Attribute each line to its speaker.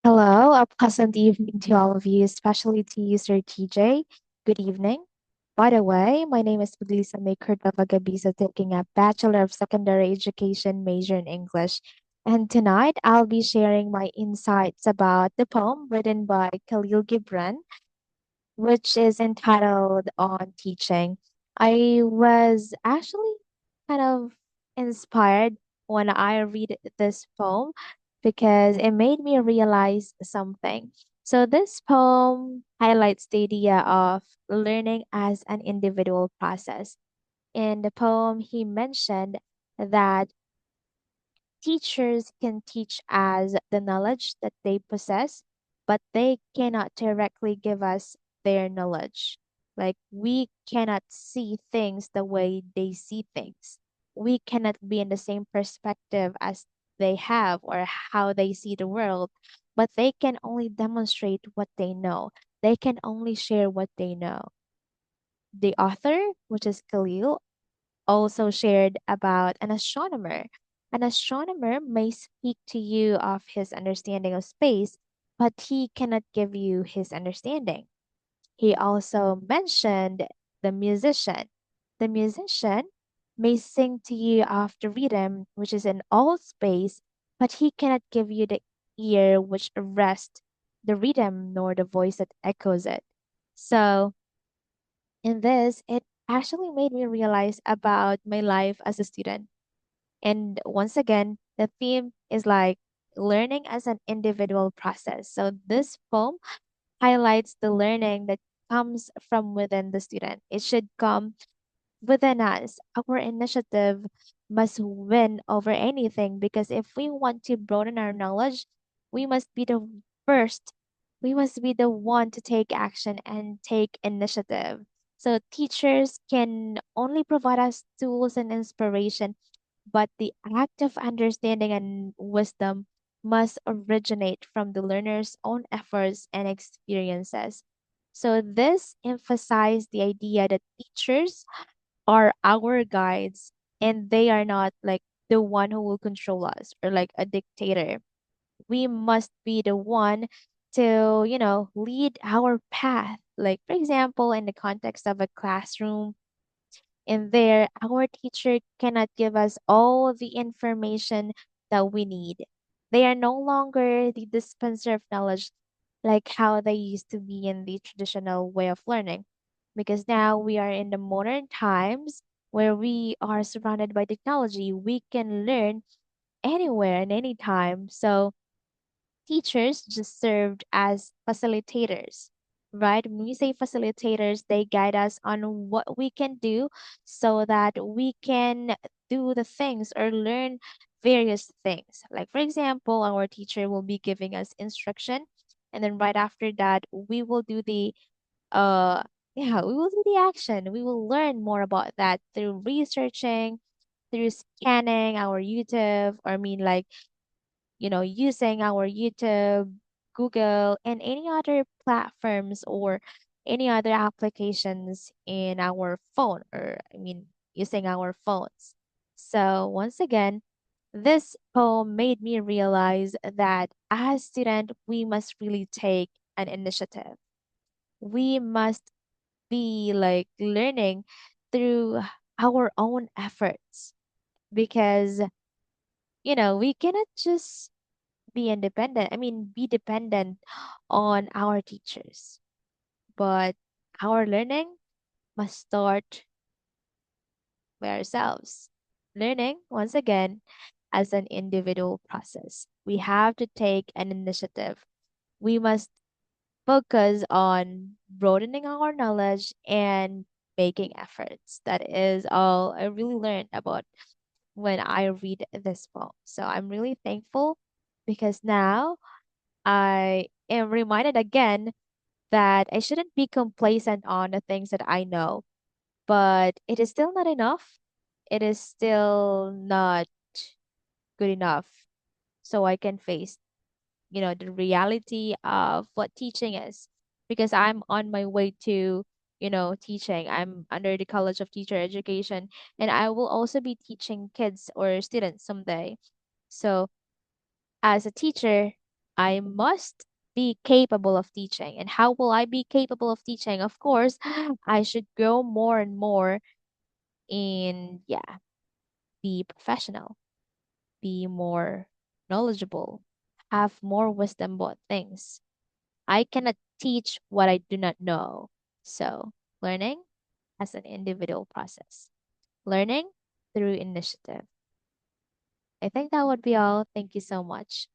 Speaker 1: Hello, a pleasant evening to all of you, especially to you, Sir TJ. Good evening. By the way, my name is Lisa May Cordova Gabisa, taking a Bachelor of Secondary Education major in English. And tonight I'll be sharing my insights about the poem written by Khalil Gibran, which is entitled On Teaching. I was actually kind of inspired when I read this poem because it made me realize something. So, this poem highlights the idea of learning as an individual process. In the poem, he mentioned that teachers can teach us the knowledge that they possess, but they cannot directly give us their knowledge. Like, we cannot see things the way they see things. We cannot be in the same perspective as they have or how they see the world, but they can only demonstrate what they know. They can only share what they know. The author, which is Khalil, also shared about an astronomer. An astronomer may speak to you of his understanding of space, but he cannot give you his understanding. He also mentioned the musician. The musician may sing to you of the rhythm, which is in all space, but he cannot give you the ear which arrests the rhythm nor the voice that echoes it. So, in this, it actually made me realize about my life as a student. And once again, the theme is like learning as an individual process. So this poem highlights the learning that comes from within the student. It should come within us. Our initiative must win over anything because if we want to broaden our knowledge, we must be the first. We must be the one to take action and take initiative. So teachers can only provide us tools and inspiration, but the act of understanding and wisdom must originate from the learner's own efforts and experiences. So this emphasized the idea that teachers are our guides and they are not like the one who will control us or like a dictator. We must be the one to, lead our path. Like, for example, in the context of a classroom, in there, our teacher cannot give us all the information that we need. They are no longer the dispenser of knowledge like how they used to be in the traditional way of learning. Because now we are in the modern times where we are surrounded by technology. We can learn anywhere and anytime. So teachers just served as facilitators, right? When we say facilitators, they guide us on what we can do so that we can do the things or learn various things. Like, for example, our teacher will be giving us instruction, and then right after that, we will do the uh we will do the action. We will learn more about that through researching, through scanning our YouTube, or I mean like using our YouTube, Google, and any other platforms or any other applications in our phone, or I mean, using our phones. So, once again, this poem made me realize that as student, we must really take an initiative. We must be like learning through our own efforts because, we cannot just be independent. I mean, be dependent on our teachers. But our learning must start by ourselves. Learning, once again, as an individual process. We have to take an initiative. We must focus on broadening our knowledge and making efforts. That is all I really learned about when I read this book. So I'm really thankful because now I am reminded again that I shouldn't be complacent on the things that I know, but it is still not enough. It is still not good enough so I can face, the reality of what teaching is because I'm on my way to, teaching. I'm under the College of Teacher Education and I will also be teaching kids or students someday. So, as a teacher, I must be capable of teaching. And how will I be capable of teaching? Of course, I should grow more and more in, yeah, be professional, be more knowledgeable, have more wisdom about things. I cannot teach what I do not know. So, learning as an individual process, learning through initiative. I think that would be all. Thank you so much.